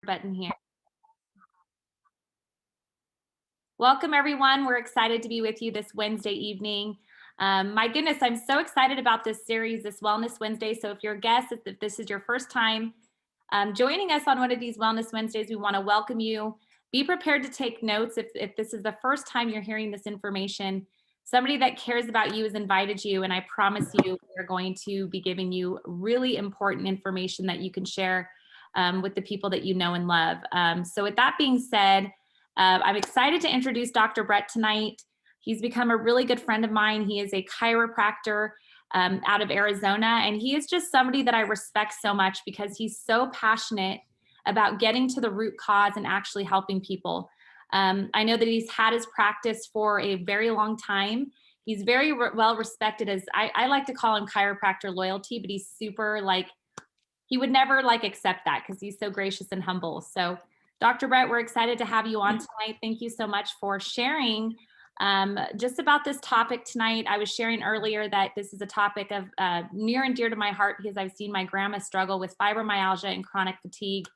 button here. Welcome everyone. We're excited to be with you this Wednesday evening. My goodness, I'm so excited about this series, this Wellness Wednesday. So if you're a guest, if this is your first time joining us on one of these Wellness Wednesdays, we want to welcome you. Be prepared to take notes if this is the first time you're hearing this information. Somebody that cares about you has invited you, and I promise you we're going to be giving you really important information that you can share with the people that you know and love. So with that being said, I'm excited to introduce Dr. Brett tonight. He's become a really good friend of mine. He is a chiropractor out of Arizona, and he is just somebody that I respect so much because he's so passionate about getting to the root cause and actually helping people. I know that he's had his practice for a very long time. He's very well respected as, I like to call him chiropractor loyalty, but he's super he would never accept that because he's so gracious and humble. So Dr. Brett, we're excited to have you on tonight. Thank you so much for sharing just about this topic tonight. I was sharing earlier that this is a topic of near and dear to my heart because I've seen my grandma struggle with fibromyalgia and chronic fatigue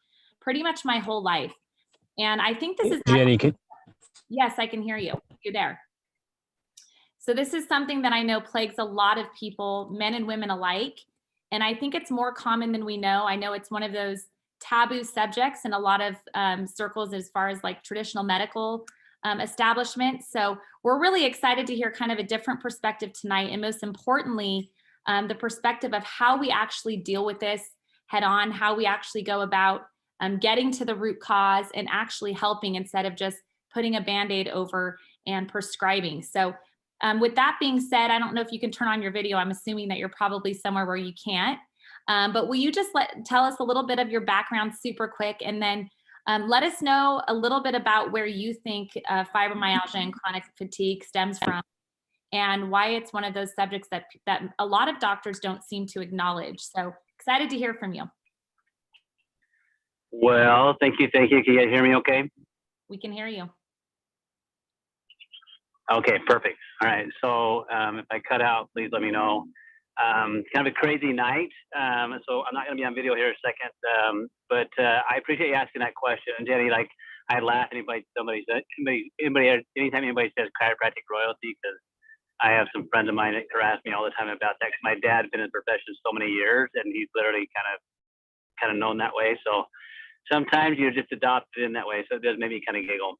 pretty much my whole life. And I think this is... Yes, I can hear you. You're there. So this is something that I know plagues a lot of people, men and women alike. And I think it's more common than we know. I know it's one of those taboo subjects in a lot of circles as far as traditional medical establishments. So we're really excited to hear kind of a different perspective tonight. And most importantly, the perspective of how we actually deal with this head on, how we actually go about getting to the root cause and actually helping instead of just putting a Band-Aid over and prescribing. So with that being said, I don't know if you can turn on your video. I'm assuming that you're probably somewhere where you can't. But will you just tell us a little bit of your background super quick, and then let us know a little bit about where you think fibromyalgia and chronic fatigue stems from and why it's one of those subjects that a lot of doctors don't seem to acknowledge. So excited to hear from you. Well, thank you. Can you guys hear me okay? We can hear you. Okay, perfect. All right. So if I cut out, please let me know. Kind of a crazy night. So I'm not going to be on video here in a second. But I appreciate you asking that question. And Jenny, I laugh anytime anybody says chiropractic royalty, because I have some friends of mine that harass me all the time about that. My dad's been in the profession so many years, and he's literally kind of known that way. So sometimes you're just adopted in that way. So it does make me kind of giggle.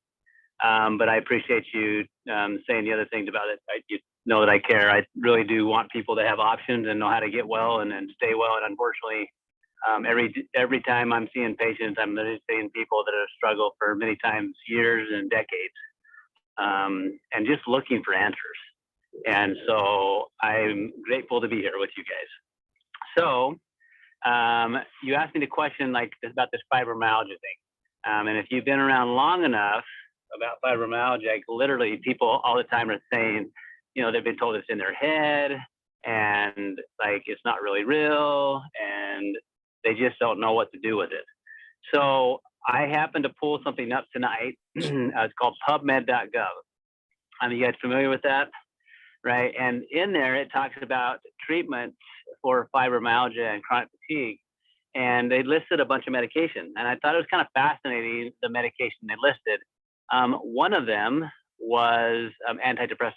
But I appreciate you saying the other things about it. You know that I care. I really do want people to have options and know how to get well and stay well. And unfortunately, every time I'm seeing patients, I'm literally seeing people that have struggled for many times years and decades, and just looking for answers. And so I'm grateful to be here with you guys. So you asked me the question about this fibromyalgia thing. And if you've been around long enough about fibromyalgia, literally people all the time are saying, they've been told it's in their head and it's not really real, and they just don't know what to do with it. So I happened to pull something up tonight. It's called PubMed.gov. You guys familiar with that? Right? And in there, it talks about treatment for fibromyalgia and chronic fatigue. And they listed a bunch of medication. And I thought it was kind of fascinating, the medication they listed. One of them was antidepressants.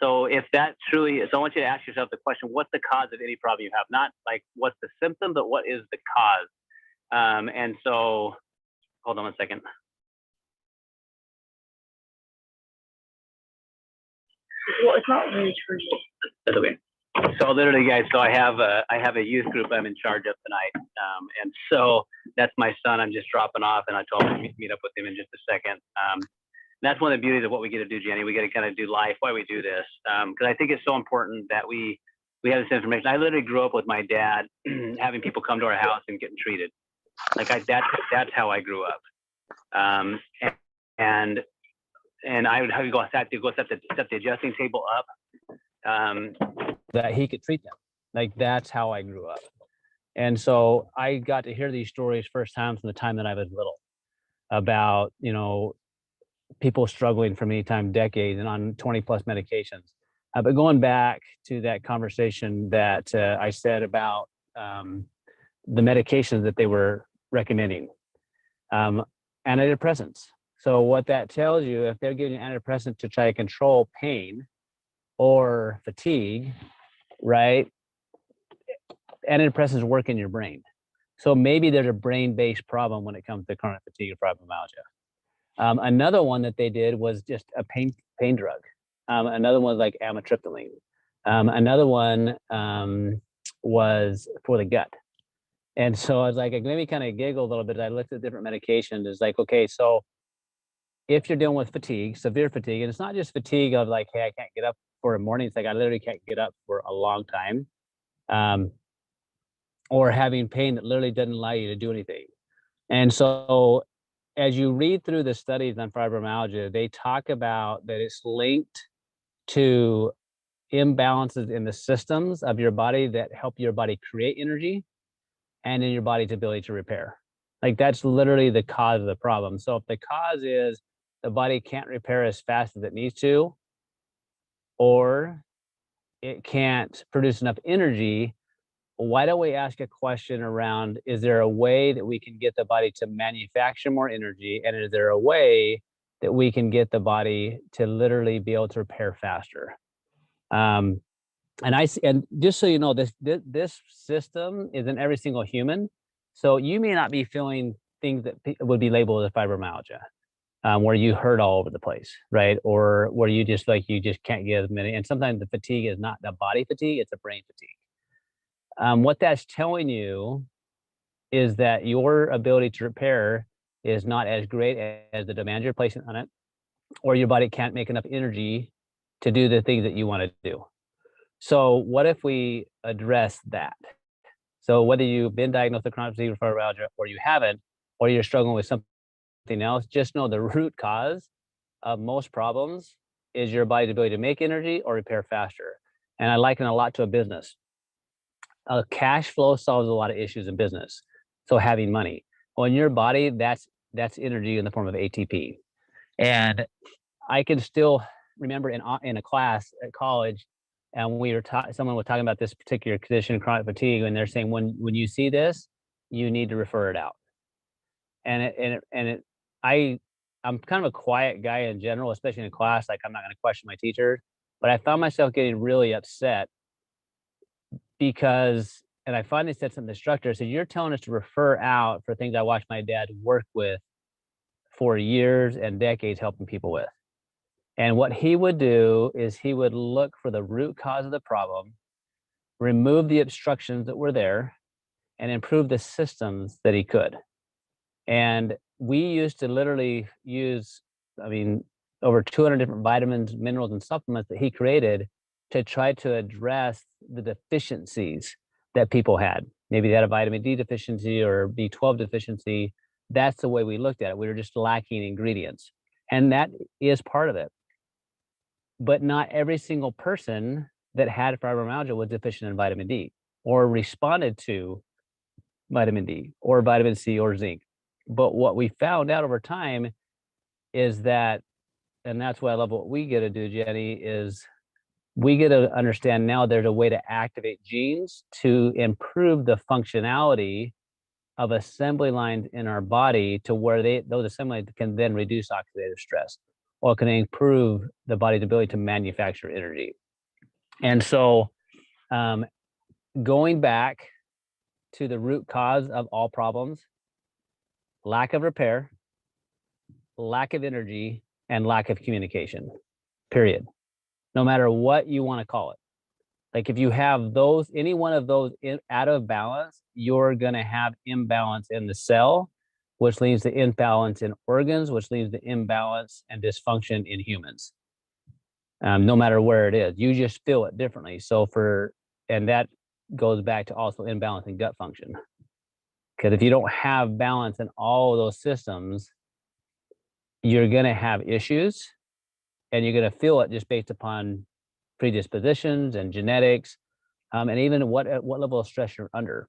So if that truly is, so I want you to ask yourself the question, what's the cause of any problem you have? Not what's the symptom, but what is the cause? And so, hold on one second. Well, it's not really true. That's okay. So literally, guys, so I have a youth group I'm in charge of tonight. And so that's my son. I'm just dropping off, and I told him to meet up with him in just a second. That's one of the beauties of what we get to do, Jenny. We get to kind of do life while we do this, because I think it's so important that we have this information. I literally grew up with my dad having people come to our house and getting treated. That's how I grew up. And I would have to go set the adjusting table up that he could treat them. That's how I grew up. And so I got to hear these stories firsthand from the time that I was little about, people struggling for many times, decades, and on 20 plus medications. But going back to that conversation that I said about the medications that they were recommending, Antidepressants. So what that tells you, if they're giving you antidepressants to try to control pain or fatigue, right? Antidepressants work in your brain. So maybe there's a brain-based problem when it comes to chronic fatigue or fibromyalgia. Another one that they did was just a pain drug. Another one was like amitriptyline. Another one was for the gut. And so I was like, it made me kind of giggle a little bit. I looked at different medications. It's like, okay, so if you're dealing with fatigue, severe fatigue, and it's not just fatigue of like, hey, I can't get up for a morning. It's like I literally can't get up for a long time. Or having pain that literally doesn't allow you to do anything. And so as you read through the studies on fibromyalgia, they talk about that it's linked to imbalances in the systems of your body that help your body create energy and in your body's ability to repair. Like that's literally the cause of the problem. So if the cause is the body can't repair as fast as it needs to, or it can't produce enough energy, why don't we ask a question around, is there a way that we can get the body to manufacture more energy? And is there a way that we can get the body to literally be able to repair faster? And just so you know, this system is in every single human. So you may not be feeling things that would be labeled as fibromyalgia, where you hurt all over the place, right? Or where you just can't get as many. And sometimes the fatigue is not the body fatigue, it's a brain fatigue. What that's telling you is that your ability to repair is not as great as the demand you're placing on it, or your body can't make enough energy to do the things that you want to do. So what if we address that? So whether you've been diagnosed with chronic fatigue or fibromyalgia, or you haven't, or you're struggling with something else, just know the root cause of most problems is your body's ability to make energy or repair faster. And I liken a lot to a business. Cash flow solves a lot of issues in business. So having money. Well, in your body, that's energy in the form of ATP. And I can still remember in a class at college, and we were someone was talking about this particular condition, chronic fatigue, and they're saying when you see this, you need to refer it out. I'm kind of a quiet guy in general, especially in class. Like I'm not going to question my teacher, but I found myself getting really upset because, and I finally said something to the instructor. So you're telling us to refer out for things I watched my dad work with for years and decades, helping people with. And what he would do is he would look for the root cause of the problem, remove the obstructions that were there, and improve the systems that he could. And we used to literally use, over 200 different vitamins, minerals, and supplements that he created to try to address the deficiencies that people had. Maybe they had a vitamin D deficiency or B12 deficiency. That's the way we looked at it. We were just lacking ingredients. And that is part of it. But not every single person that had fibromyalgia was deficient in vitamin D or responded to vitamin D or vitamin C or zinc. But what we found out over time is that, and that's why I love what we get to do, Jenny, is we get to understand now there's a way to activate genes to improve the functionality of assembly lines in our body to where those assembly lines can then reduce oxidative stress or can improve the body's ability to manufacture energy. And so going back to the root cause of all problems, lack of repair, lack of energy, and lack of communication, period. No matter what you want to call it. Like if you have those, any one of those out of balance, you're going to have imbalance in the cell, which leads to imbalance in organs, which leads to imbalance and dysfunction in humans. No matter where it is, you just feel it differently. And that goes back to also imbalance in gut function. Because if you don't have balance in all of those systems, you're going to have issues and you're going to feel it just based upon predispositions and genetics, and even what level of stress you're under.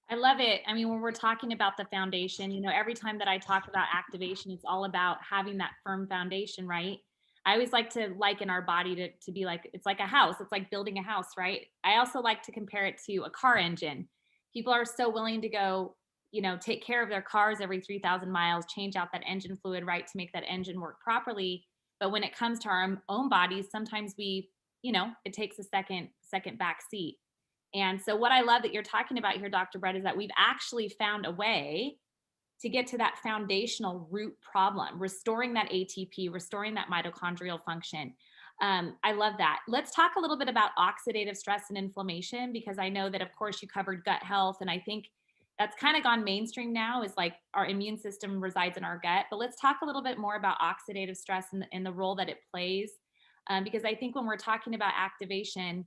I love it. I mean, when we're talking about the foundation, every time that I talk about activation, it's all about having that firm foundation, right? I always like to liken our body to be like, it's like a house. It's like building a house, right? I also like to compare it to a car engine. People are so willing to go take care of their cars every 3,000 miles, change out that engine fluid, right, to make that engine work properly. But when it comes to our own bodies, sometimes it takes a second back seat. And so what I love that you're talking about here, Dr. Brett, is that we've actually found a way to get to that foundational root problem, restoring that ATP, restoring that mitochondrial function. I love that. Let's talk a little bit about oxidative stress and inflammation, because I know that, of course, you covered gut health. And I think that's kind of gone mainstream now, is like our immune system resides in our gut. But let's talk a little bit more about oxidative stress and the role that it plays. Because I think when we're talking about activation,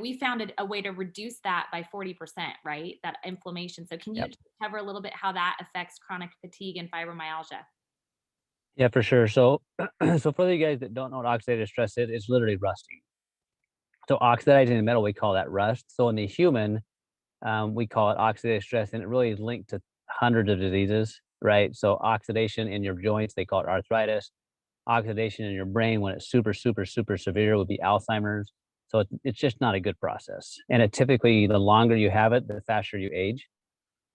we found a way to reduce that by 40%, right? That inflammation. So can you Yep. cover a little bit how that affects chronic fatigue and fibromyalgia? Yeah, for sure. So, so for you guys that don't know what oxidative stress is, it's literally rusting. So oxidizing the metal, we call that rust. So in the human, we call it oxidative stress, and it really is linked to hundreds of diseases, right? So oxidation in your joints, they call it arthritis. Oxidation in your brain, when it's super, super, super severe, would be Alzheimer's. So it's just not a good process. And it typically, the longer you have it, the faster you age,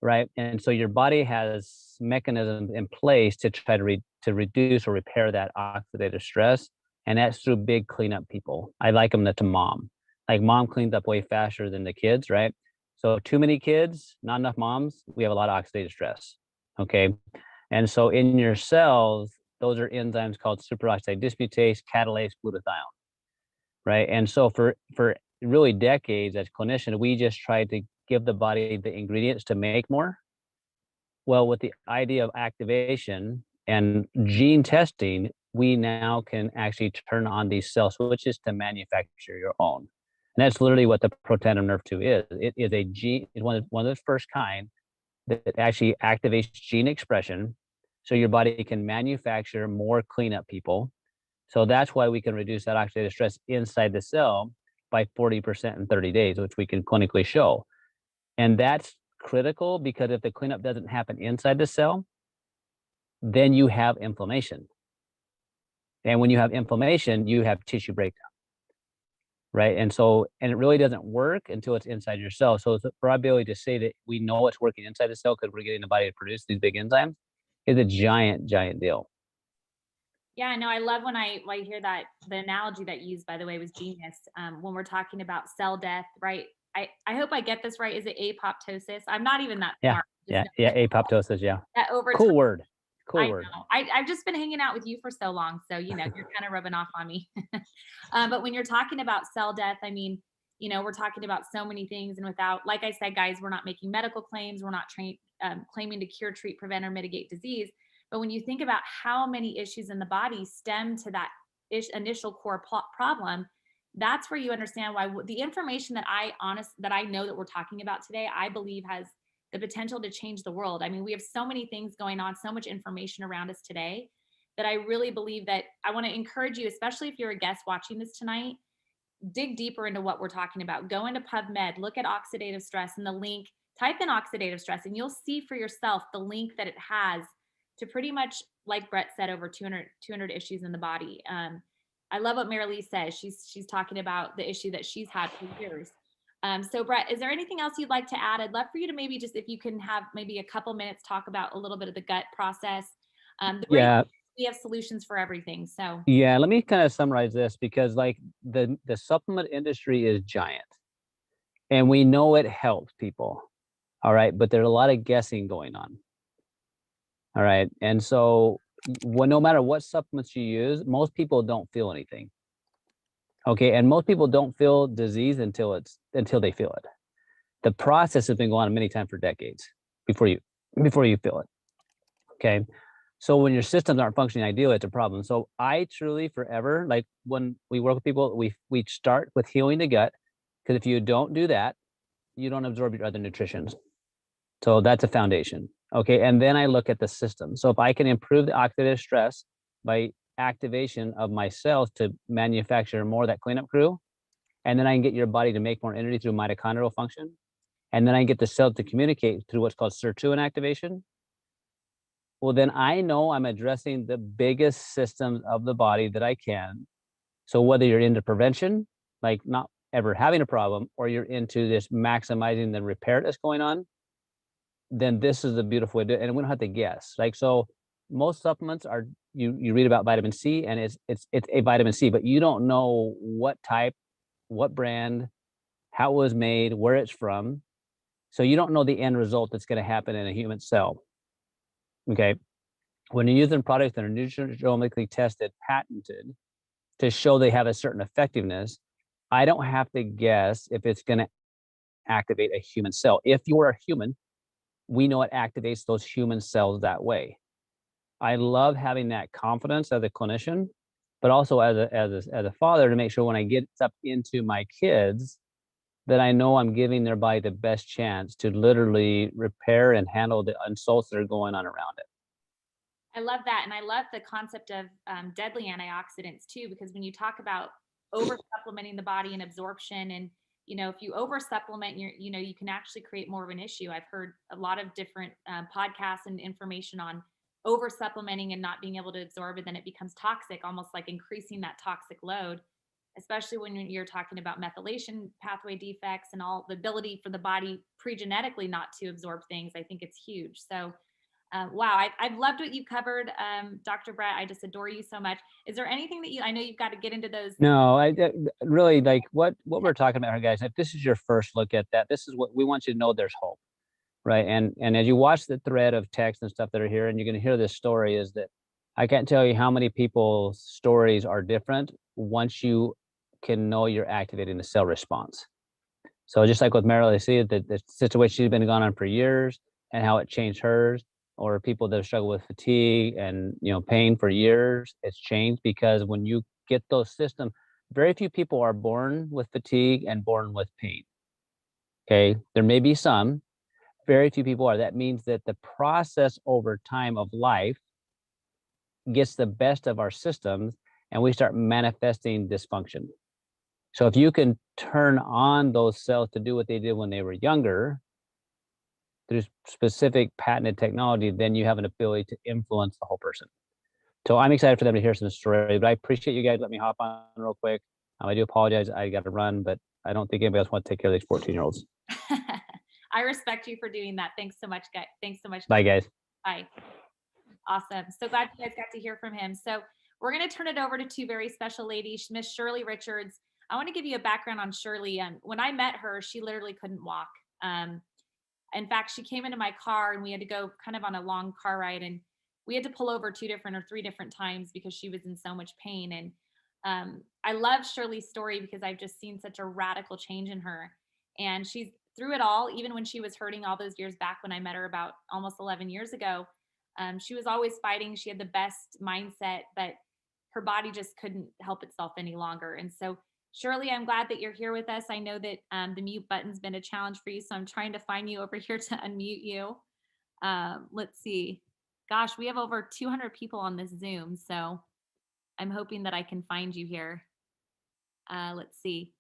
right? And so your body has mechanisms in place to try to reduce or repair that oxidative stress, and that's through big cleanup people. I like them to mom. Like mom cleans up way faster than the kids, right? So too many kids, not enough moms, we have a lot of oxidative stress. Okay. And so in your cells, those are enzymes called superoxide dismutase, catalase, glutathione, right? And so for really decades as clinicians, we just tried to give the body the ingredients to make more. Well, with the idea of activation and gene testing, we now can actually turn on these cell switches to manufacture your own. And that's literally what the protandem nerve 2 is. It is a gene, it's one of the first kind that actually activates gene expression, so your body can manufacture more cleanup people. So that's why we can reduce that oxidative stress inside the cell by 40% in 30 days, which we can clinically show. And that's critical, because if the cleanup doesn't happen inside the cell, then you have inflammation. And when you have inflammation, you have tissue breakdown, right? And it really doesn't work until it's inside your cell. So for our ability to say that we know it's working inside the cell because we're getting the body to produce these big enzymes is a giant, giant deal. Yeah, I know. I love when I hear that. The analogy that you used, by the way, was genius. When we're talking about cell death, right? I hope I get this right. Is it apoptosis? I'm not even that Yeah, smart. yeah, apoptosis, yeah. That over Cool time, word. I Cool word. know. I've just been hanging out with you for so long, so you're kind of rubbing off on me. But when you're talking about cell death, I mean, we're talking about so many things, and without, like I said, guys, we're not making medical claims. We're not claiming to cure, treat, prevent, or mitigate disease. But when you think about how many issues in the body stem to that initial core problem, that's where you understand why the information that I know that we're talking about today, I believe has the potential to change the world. I mean, we have so many things going on, so much information around us today, that I really believe that I want to encourage you, especially if you're a guest watching this tonight, dig deeper into what we're talking about. Go into PubMed, look at oxidative stress, and the link, type in oxidative stress, and you'll see for yourself the link that it has to pretty much, like Brett said, over 200 issues in the body. I love what Marilee says. She's talking about the issue that she's had for years. So Brett, is there anything else you'd like to add? I'd love for you to maybe just, if you can have maybe a couple minutes, talk about a little bit of the gut process. Yeah. We have solutions for everything. So Yeah, let me kind of summarize this, because like the supplement industry is giant, and we know it helps people. All right. But there's a lot of guessing going on. All right. And so no matter what supplements you use, most people don't feel anything. Okay. And most people don't feel disease until they feel it. The process has been going on many times for decades before you feel it. Okay. So when your systems aren't functioning ideally, it's a problem. So I truly forever, like when we work with people, we start with healing the gut, because if you don't do that, you don't absorb your other nutritions. So that's a foundation. Okay. And then I look at the system. So if I can improve the oxidative stress by activation of my cells to manufacture more of that cleanup crew, and then I can get your body to make more energy through mitochondrial function, and then I can get the cell to communicate through what's called sirtuin activation, well, then I know I'm addressing the biggest systems of the body that I can. So whether you're into prevention, like not ever having a problem, or you're into this maximizing the repair that's going on, then this is a beautiful way to do it. And we don't have to guess. Like, so most supplements are, you read about vitamin C and it's a vitamin C, but you don't know what type, what brand, how it was made, where it's from. So you don't know the end result that's going to happen in a human cell. Okay. When you're using products that are nutrigenomically tested, patented to show they have a certain effectiveness, I don't have to guess if it's going to activate a human cell. If you're a human, we know it activates those human cells that way. I love having that confidence as a clinician, but also as a father, to make sure when I get up into my kids that I know I'm giving their body the best chance to literally repair and handle the insults that are going on around it. I love that. And I love the concept of deadly antioxidants too, because when you talk about over supplementing the body and absorption, and, if you over supplement, you can actually create more of an issue. I've heard a lot of different podcasts and information on over supplementing and not being able to absorb it. Then it becomes toxic, almost like increasing that toxic load, especially when you're talking about methylation pathway defects and all the ability for the body pre-genetically not to absorb things. I think it's huge. So wow, I've loved what you covered, Dr. Brett. I just adore you so much. Is there anything that I know you've got to get into those? No, I really like what we're talking about here, guys. If this is your first look at that, this is what we want you to know. There's hope, right? And as you watch the thread of text and stuff that are here, and you're going to hear this story, is that I can't tell you how many people's stories are different once you can know you're activating the cell response. So just like with Marilee, see the situation she's been going on for years and how it changed hers, or people that struggle with fatigue and pain for years, it's changed because when you get those systems, very few people are born with fatigue and born with pain. Okay, there may be some, very few people are. That means that the process over time of life gets the best of our systems and we start manifesting dysfunction. So if you can turn on those cells to do what they did when they were younger, through specific patented technology, then you have an ability to influence the whole person. So I'm excited for them to hear some story, but I appreciate you guys. Let me hop on real quick. I do apologize. I got to run, but I don't think anybody else wants to take care of these 14-year-olds. I respect you for doing that. Thanks so much, guys. Thanks so much. Bye, guys. Bye. Awesome. So glad you guys got to hear from him. So we're going to turn it over to two very special ladies, Miss Shirley Richards. I want to give you a background on Shirley. When I met her, she literally couldn't walk. In fact, she came into my car and we had to go kind of on a long car ride, and we had to pull over 2 different or 3 different times because she was in so much pain. And I love Shirley's story because I've just seen such a radical change in her. And she's through it all, even when she was hurting all those years back when I met her about almost 11 years ago. She was always fighting. She had the best mindset, but her body just couldn't help itself any longer. And so Shirley, I'm glad that you're here with us. I know that the mute button's been a challenge for you, so I'm trying to find you over here to unmute you. Let's see. Gosh, we have over 200 people on this Zoom, so I'm hoping that I can find you here. Let's see.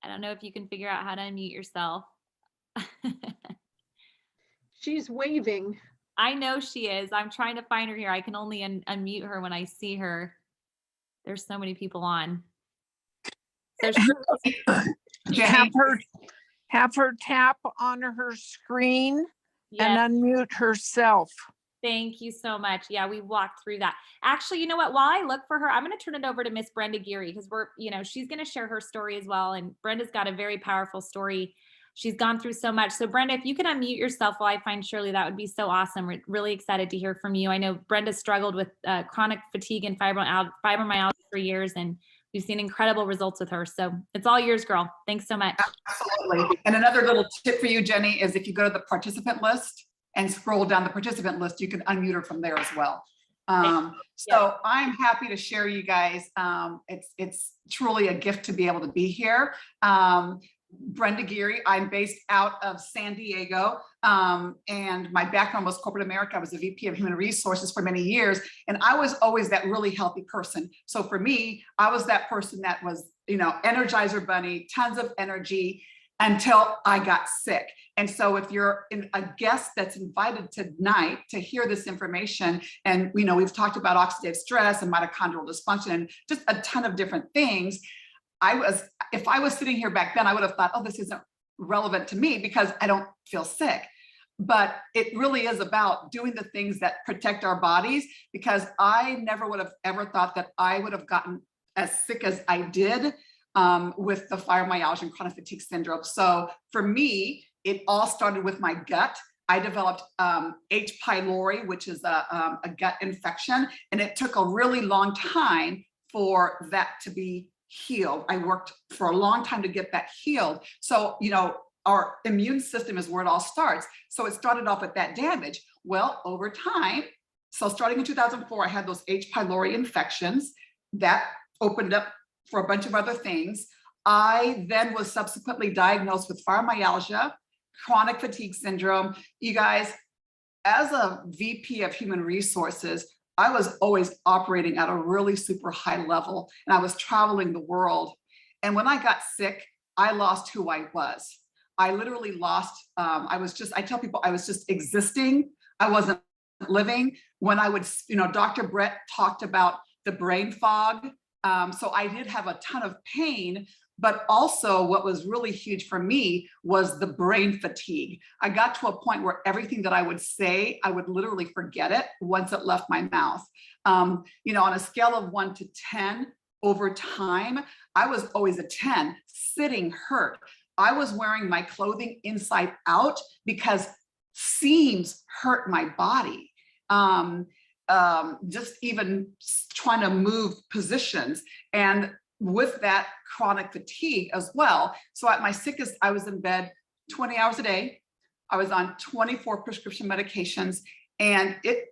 I don't know if you can figure out how to unmute yourself. She's waving. I know she is. I'm trying to find her here. I can only unmute her when I see her. There's so many people on. So have her tap on her screen and unmute herself. Thank you so much. Yeah, we walked through that. Actually, you know what? While I look for her, I'm going to turn it over to Miss Brenda Geary because she's going to share her story as well. And Brenda's got a very powerful story. She's gone through so much. So Brenda, if you can unmute yourself while I find Shirley, that would be so awesome. We're really excited to hear from you. I know Brenda struggled with chronic fatigue and fibromyalgia for years, and we've seen incredible results with her. So it's all yours, girl. Thanks so much. Absolutely. And another little tip for you, Jenny, is if you go to the participant list and scroll down the participant list, you can unmute her from there as well. So I'm happy to share you guys. It's truly a gift to be able to be here. Brenda Geary, I'm based out of San Diego, and my background was corporate America. I was a VP of Human Resources for many years, and I was always that really healthy person. So for me, I was that person that was, Energizer Bunny, tons of energy until I got sick. And so if you're a guest that's invited tonight to hear this information, and we've talked about oxidative stress and mitochondrial dysfunction and just a ton of different things, if I was sitting here back then, I would have thought, oh, this isn't relevant to me because I don't feel sick. But it really is about doing the things that protect our bodies, because I never would have ever thought that I would have gotten as sick as I did with the fibromyalgia and chronic fatigue syndrome. So for me, it all started with my gut. I developed H. pylori, which is a gut infection, and it took a really long time for that to be healed. I worked for a long time to get that healed. So, you know, our immune system is where it all starts. So it started off with that damage. Well, over time, so starting in 2004, I had those H. pylori infections that opened up for a bunch of other things. I then was subsequently diagnosed with fibromyalgia, chronic fatigue syndrome. You guys, as a VP of human resources, I was always operating at a really super high level, and I was traveling the world. And when I got sick, I lost who I was. I literally lost, I tell people I was just existing. I wasn't living. When I would, you know, Dr. Brett talked about the brain fog. So I did have a ton of pain, but also what was really huge for me was the brain fatigue. I got to a point where everything that I would say, I would literally forget it once it left my mouth. You know, on a scale of 1 to 10 over time, I was always a 10. Sitting hurt. I was wearing my clothing inside out because seams hurt my body. Just even trying to move positions, and with that chronic fatigue as well. So at my sickest, I was in bed 20 hours a day. I was on 24 prescription medications, and it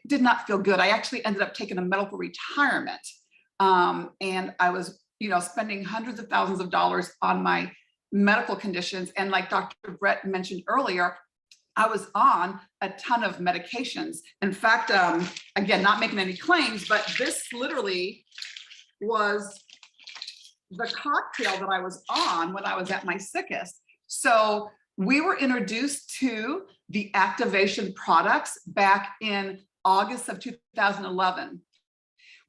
did not feel good. I actually ended up taking a medical retirement. And I was, you know, spending hundreds of thousands of dollars on my medical conditions. And like Dr. Brett mentioned earlier, I was on a ton of medications. In fact, again, not making any claims, but this literally was the cocktail that I was on when I was at my sickest. So we were introduced to the activation products back in August of 2011.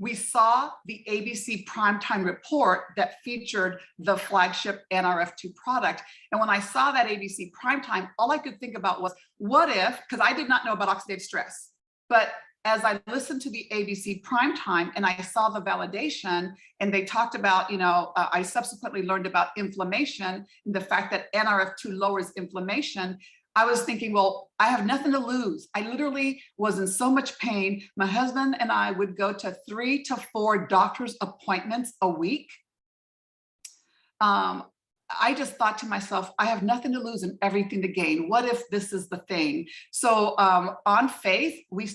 We saw the ABC primetime report that featured the flagship NRF2 product. And when I saw that ABC primetime, all I could think about was, what if, because I did not know about oxidative stress, but as I listened to the ABC primetime and I saw the validation, and they talked about, you know, I subsequently learned about inflammation and the fact that NRF2 lowers inflammation. I was thinking, well, I have nothing to lose. I literally was in so much pain. My husband and I would go to 3 to 4 doctor's appointments a week. I just thought to myself, I have nothing to lose and everything to gain. What if this is the thing? So on faith, we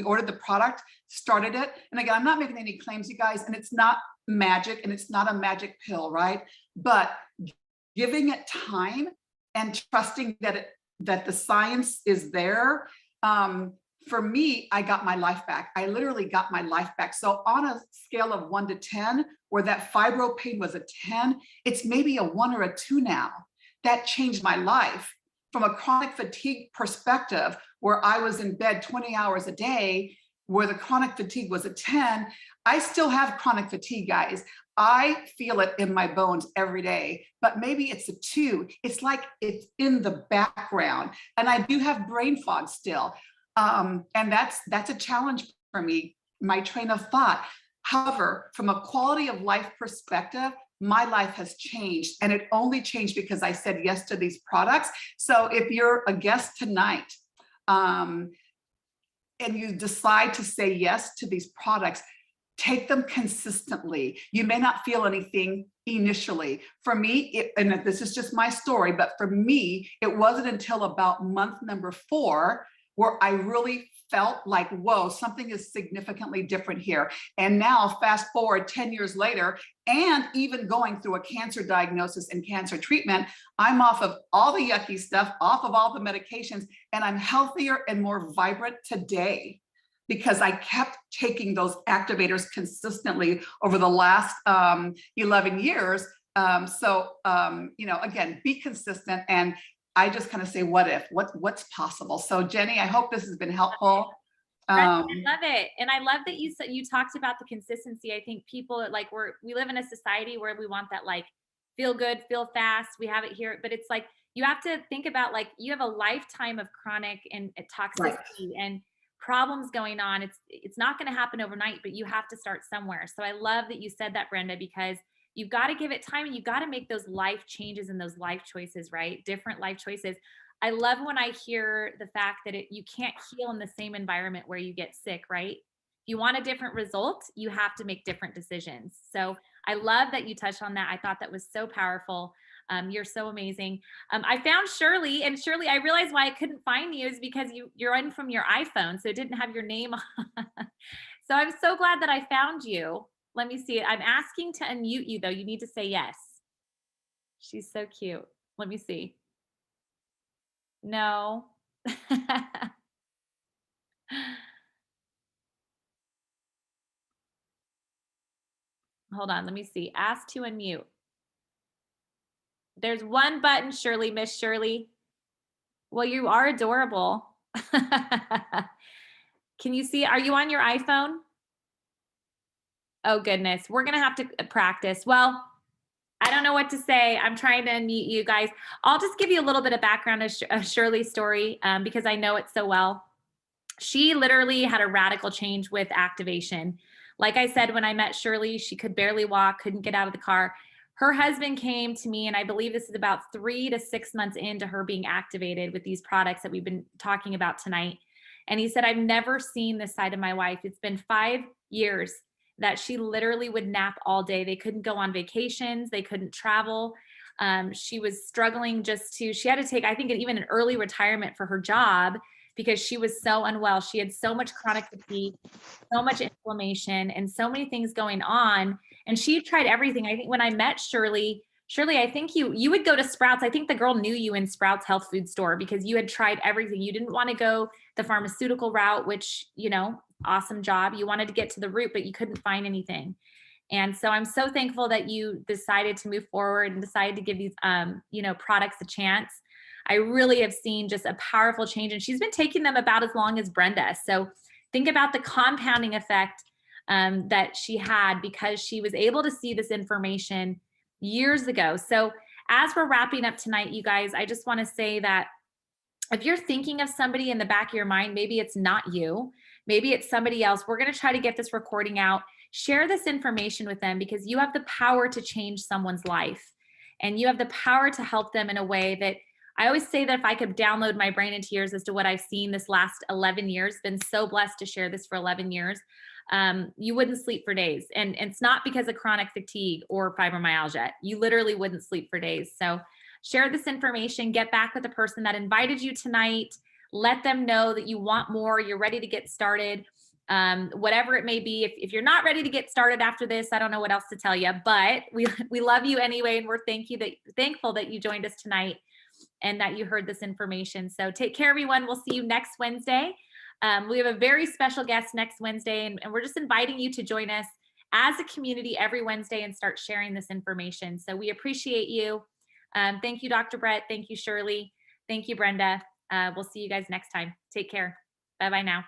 ordered the product, started it. And again, I'm not making any claims, you guys, and it's not magic and it's not a magic pill, right? But giving it time and trusting that the science is there. For me, I got my life back. I literally got my life back. So on a scale of 1 to 10, where that fibro pain was a 10, it's maybe a 1 or a 2 now. That changed my life. From a chronic fatigue perspective, where I was in bed 20 hours a day, where the chronic fatigue was a 10, I still have chronic fatigue, guys. I feel it in my bones every day, but maybe it's a 2. It's like it's in the background. And I do have brain fog still. And that's a challenge for me, my train of thought. However, from a quality of life perspective, my life has changed, and it only changed because I said yes to these products. So if you're a guest tonight, and you decide to say yes to these products, take them consistently. You may not feel anything initially. For me, and this is just my story, but for me, it wasn't until about month number 4 where I really felt like, whoa, something is significantly different here. And now fast forward 10 years later, and even going through a cancer diagnosis and cancer treatment, I'm off of all the yucky stuff, off of all the medications, and I'm healthier and more vibrant today because I kept taking those activators consistently over the last 11 years. You know, again, be consistent. And I just kind of say, what if, what's possible? So Jenny, I hope this has been helpful. I love it. And I love that you said, you talked about the consistency. I think people like we live in a society where we want that like feel good, feel fast. We have it here, but it's like, you have to think about, like, you have a lifetime of chronic and toxicity and problems going on. It's not going to happen overnight, but you have to start somewhere. So I love that you said that, Brenda, because you've got to give it time and you've got to make those life changes and those life choices, right? Different life choices. I love when I hear the fact that you can't heal in the same environment where you get sick, right? If you want a different result, you have to make different decisions. So I love that you touched on that. I thought that was so powerful. You're so amazing. I found Shirley, and Shirley, I realized why I couldn't find you is because you're in from your iPhone, so it didn't have your name on. So I'm so glad that I found you. Let me see it. I'm asking to unmute you though. You need to say yes. She's so cute. Let me see. No. Hold on. Let me see. Ask to unmute. There's one button, Shirley, Miss Shirley. Well, you are adorable. Can you see? Are you on your iPhone? Oh, goodness. We're going to have to practice. Well, I don't know what to say. I'm trying to unmute you guys. I'll just give you a little bit of background of Shirley's story because I know it so well. She literally had a radical change with activation. Like I said, when I met Shirley, she could barely walk, couldn't get out of the car. Her husband came to me, and I believe this is about 3 to 6 months into her being activated with these products that we've been talking about tonight. And he said, I've never seen this side of my wife. It's been 5 years that she literally would nap all day. They couldn't go on vacations. They couldn't travel. She was struggling she had to take, I think, even an early retirement for her job because she was so unwell. She had so much chronic fatigue, so much inflammation, and so many things going on. And she tried everything. I think when I met Shirley, I think you would go to Sprouts. I think the girl knew you in Sprouts Health Food Store because you had tried everything. You didn't want to go the pharmaceutical route, which, awesome job. You wanted to get to the root, but you couldn't find anything. And so I'm so thankful that you decided to move forward and decided to give these, products a chance. I really have seen just a powerful change, and she's been taking them about as long as Brenda. So think about the compounding effect that she had because she was able to see this information years ago. So as we're wrapping up tonight, you guys, I just want to say that if you're thinking of somebody in the back of your mind, maybe it's not you, maybe it's somebody else. We're going to try to get this recording out. Share this information with them because you have the power to change someone's life, and you have the power to help them in a way that I always say that if I could download my brain into yours as to what I've seen this last 11 years, been so blessed to share this for 11 years, you wouldn't sleep for days. And it's not because of chronic fatigue or fibromyalgia. You literally wouldn't sleep for days. So share this information, get back with the person that invited you tonight, let them know that you want more, you're ready to get started. Whatever it may be, if you're not ready to get started after this, I don't know what else to tell you, but we love you anyway. And we're thankful that you joined us tonight and that you heard this information. So take care, everyone. We'll see you next Wednesday. We have a very special guest next Wednesday, and we're just inviting you to join us as a community every Wednesday and start sharing this information. So we appreciate you. Thank you, Dr. Brett. Thank you, Shirley. Thank you, Brenda. We'll see you guys next time. Take care. Bye-bye now.